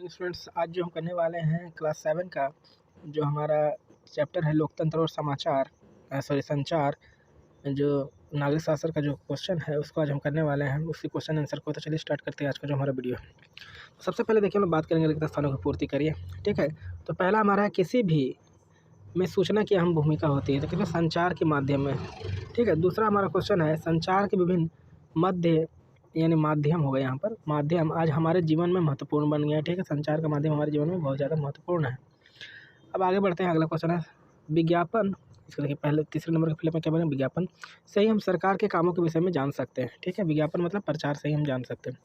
Students, आज जो हम करने वाले हैं क्लास 7 का जो हमारा चैप्टर है लोकतंत्र और संचार, जो नागरिक शास्त्र का जो क्वेश्चन है उसको आज हम करने वाले हैं। उसी क्वेश्चन आंसर को तो चलिए स्टार्ट करते हैं आज का जो हमारा वीडियो है। सबसे पहले देखिए हम लोग बात करेंगे रिक्त स्थानों की पूर्ति करिए। ठीक है, तो पहला हमारा है किसी भी में सूचना की अहम भूमिका होती है, तो किसी संचार के माध्यम में। ठीक है, दूसरा हमारा क्वेश्चन है संचार के विभिन्न मध्य यानी माध्यम हो गया यहाँ पर माध्यम आज हमारे जीवन में महत्वपूर्ण बन गया है। ठीक है, संचार का माध्यम हमारे जीवन में बहुत ज़्यादा महत्वपूर्ण है। अब आगे बढ़ते हैं, अगला क्वेश्चन है विज्ञापन। इसको देखिए, पहले तीसरे नंबर के फिलअप में क्या बने, विज्ञापन से ही हम सरकार के कामों के विषय में जान सकते हैं। ठीक है, विज्ञापन मतलब प्रचार से ही हम जान सकते हैं।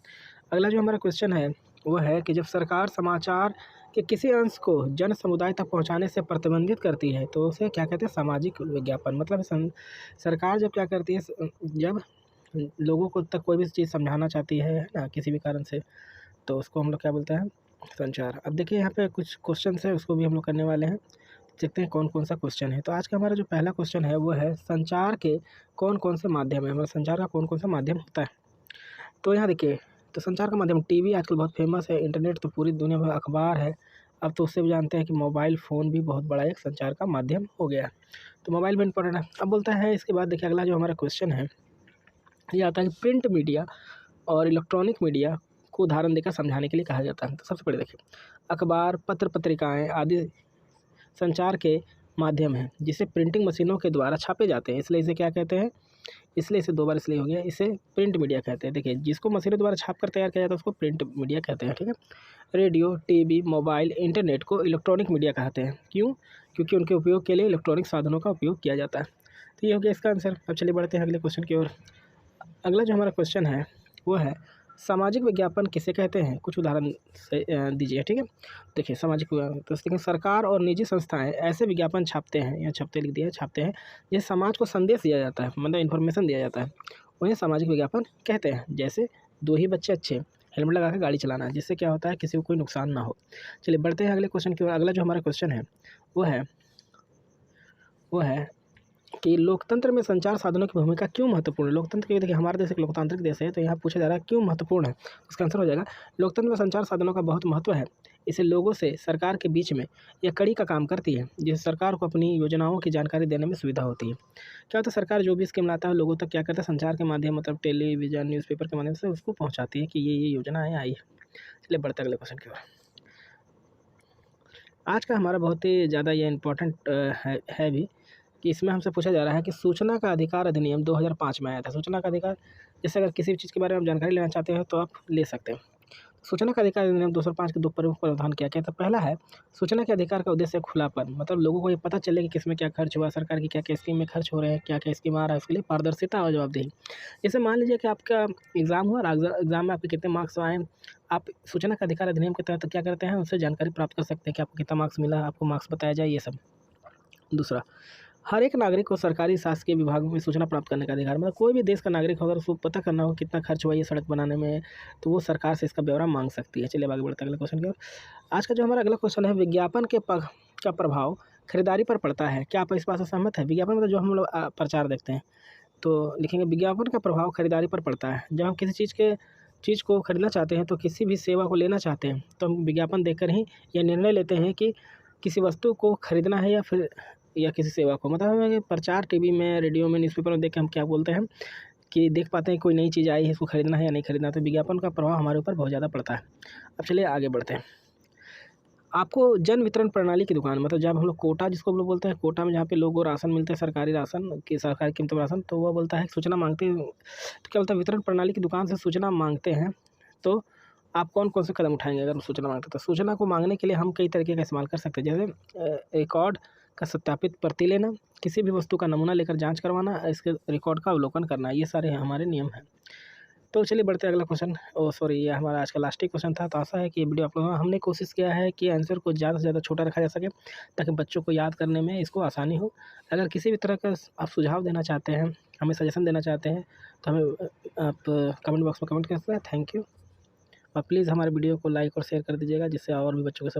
अगला जो हमारा क्वेश्चन है वो है कि जब सरकार समाचार के किसी अंश को जन समुदाय तक पहुंचाने से प्रतिबंधित करती है तो उसे क्या कहते हैं, सामाजिक विज्ञापन। मतलब सरकार जब क्या करती है, जब लोगों को तक कोई भी चीज़ समझाना चाहती है ना, किसी भी कारण से, तो उसको हम लोग क्या बोलते हैं, संचार। अब देखिए यहाँ पे कुछ क्वेश्चंस है उसको भी हम लोग करने वाले हैं। देखते हैं कौन कौन सा क्वेश्चन है। तो आज का हमारा जो पहला क्वेश्चन है वो है संचार के कौन कौन से माध्यम है, मतलब संचार का कौन कौन सा माध्यम होता है। तो यहाँ देखिए, तो संचार का माध्यम टीवी आजकल बहुत फेमस है, इंटरनेट तो पूरी दुनिया में, अखबार है, अब तो उससे भी जानते हैं कि मोबाइल फ़ोन भी बहुत बड़ा एक संचार का माध्यम हो गया है। तो मोबाइल भी इंपॉर्टेंट है। अब बोलता है इसके बाद देखिए अगला जो हमारा क्वेश्चन है ये आता है कि प्रिंट मीडिया और इलेक्ट्रॉनिक मीडिया को उदाहरण देकर समझाने के लिए कहा जाता है। तो सबसे पहले देखिए, अखबार, पत्र पत्रिकाएँ आदि संचार के माध्यम हैं जिसे प्रिंटिंग मशीनों के द्वारा छापे जाते हैं, इसलिए इसे क्या कहते हैं, इसलिए इसे दो बार इसलिए हो गया, इसे प्रिंट मीडिया कहते हैं। देखिए, जिसको मशीनों द्वारा छाप कर तैयार किया जाता है उसको प्रिंट मीडिया कहते हैं। ठीक है, रेडियो, टीवी, मोबाइल, इंटरनेट को इलेक्ट्रॉनिक मीडिया कहते हैं। क्यों? क्योंकि उनके उपयोग के लिए इलेक्ट्रॉनिक साधनों का उपयोग किया जाता है। तो ये हो गया इसका आंसर। अब चलिए बढ़ते हैं अगले क्वेश्चन की ओर। अगला जो हमारा क्वेश्चन है वो है सामाजिक विज्ञापन किसे कहते हैं, कुछ उदाहरण से दीजिए। ठीक है, देखिए सामाजिक तो देखिए, सरकार और निजी संस्थाएं ऐसे विज्ञापन छापते हैं, या छापते लिख दिया छापते हैं जिससे समाज को संदेश दिया जाता है, मतलब इन्फॉर्मेशन दिया जाता है, उन्हें सामाजिक विज्ञापन कहते हैं। जैसे दो ही बच्चे अच्छे, हेलमेट लगा कर गाड़ी चलाना, जिससे क्या होता है किसी को कोई नुकसान ना हो। चलिए बढ़ते हैं अगले क्वेश्चन की ओर। अगला जो हमारा क्वेश्चन है वो है कि लोकतंत्र में संचार साधनों की भूमिका क्यों महत्वपूर्ण है। लोकतंत्र के, देखिए हमारा देश एक लोकतांत्रिक देश है, तो यहाँ पूछा जा रहा है क्यों महत्वपूर्ण है। उसका आंसर हो जाएगा लोकतंत्र में संचार साधनों का बहुत महत्व है। इसे लोगों से सरकार के बीच में यह कड़ी का काम करती है, जिससे सरकार को अपनी योजनाओं की जानकारी देने में सुविधा होती है। क्या होता है, सरकार जो भी स्कीम लाता है लोगों तक क्या करता है, संचार के माध्यम, मतलब टेलीविजन, न्यूज़पेपर के माध्यम से उसको पहुँचाती है कि ये योजनाएँ आई है। चलिए बढ़ते अगले क्वेश्चन की ओर। आज का हमारा बहुत ही ज़्यादा ये इम्पोर्टेंट है भी, कि इसमें हमसे पूछा जा रहा है कि सूचना का अधिकार अधिनियम 2005 में आया था। सूचना का अधिकार, जैसे अगर किसी भी चीज़ के बारे में आप जानकारी लेना चाहते हैं तो आप ले सकते हैं। सूचना का अधिकार अधिनियम 2005 के दो प्रमुख प्रावधान क्या क्या था। पहला है सूचना के अधिकार का उद्देश्य खुलापन, मतलब लोगों को ये पता चले कि किसमें क्या खर्च हुआ, सरकार की क्या क्या स्कीम में खर्च हो रहे हैं, क्या क्या स्कीम आ रहा है, उसके लिए पारदर्शिता और जवाबदेही। जैसे मान लीजिए कि आपका एग्ज़ाम हुआ और एग्ज़ाम में आपके कितने मार्क्स आए, आप सूचना का अधिकार अधिनियम के तहत क्या करते हैं, उससे जानकारी प्राप्त कर सकते हैं कि आपको कितना मार्क्स मिला, आपको मार्क्स बताया जाए, ये सब। दूसरा, हर एक नागरिक को सरकारी शासकीय विभागों में सूचना प्राप्त करने का अधिकार, मतलब कोई भी देश का नागरिक हो अगर उसको पता करना हो कितना खर्च हुआ ये सड़क बनाने में, तो वो सरकार से इसका ब्यौरा मांग सकती है। चलिए अब आगे बढ़ते हैं अगले क्वेश्चन की ओर। आज का जो हमारा अगला क्वेश्चन है विज्ञापन के का प्रभाव खरीदारी पर पड़ता है, क्या आप इस बात से सहमत है। विज्ञापन मतलब जो हम लोग प्रचार देखते हैं, तो लिखेंगे विज्ञापन का प्रभाव खरीदारी पर पड़ता है। जब हम किसी चीज़ को खरीदना चाहते हैं, तो किसी भी सेवा को लेना चाहते हैं, तो हम विज्ञापन देखकर ही यह निर्णय लेते हैं कि किसी वस्तु को खरीदना है या किसी सेवा को। मतलब हमें प्रचार टीवी में, रेडियो में, न्यूज़पेपर में देख के हम क्या बोलते हैं कि देख पाते हैं कोई नई चीज़ आई है, इसको खरीदना है या नहीं खरीदना। तो विज्ञापन का प्रभाव हमारे ऊपर बहुत ज़्यादा पड़ता है। अब चलिए आगे बढ़ते हैं। आपको जन वितरण प्रणाली की दुकान, मतलब जब हम लोग कोटा, जिसको हम लोग बोलते हैं कोटा में, जहाँ पे लोगों को राशन मिलते हैं, सरकारी राशन की, सरकारी कीमतों पर राशन, तो वह बोलता है सूचना मांगते हैं। तो क्या बोलता है, वितरण प्रणाली की दुकान से सूचना मांगते हैं, तो आप कौन कौन से कदम उठाएंगे अगर सूचना मांगते हैं। तो सूचना को मांगने के लिए हम कई तरीके का इस्तेमाल कर सकते हैं, जैसे रिकॉर्ड का सत्यापित प्रति लेना, किसी भी वस्तु का नमूना लेकर जांच करवाना, इसके रिकॉर्ड का अवलोकन करना, ये सारे हमारे नियम हैं। तो चलिए बढ़ते हैं अगला क्वेश्चन। सॉरी, ये हमारा आज का लास्ट ही क्वेश्चन था। तो आशा है कि ये वीडियो आप लोगों, हमने कोशिश किया है कि आंसर को ज़्यादा से ज़्यादा छोटा रखा जा सके, ताकि बच्चों को याद करने में इसको आसानी हो। अगर किसी भी तरह का आप सुझाव देना चाहते हैं, हमें सजेशन देना चाहते हैं, तो हमें आप कमेंट बॉक्स में कमेंट कर सकते हैं। Thank you. और प्लीज़ हमारे वीडियो को लाइक और शेयर कर दीजिएगा, जिससे और भी बच्चों के साथ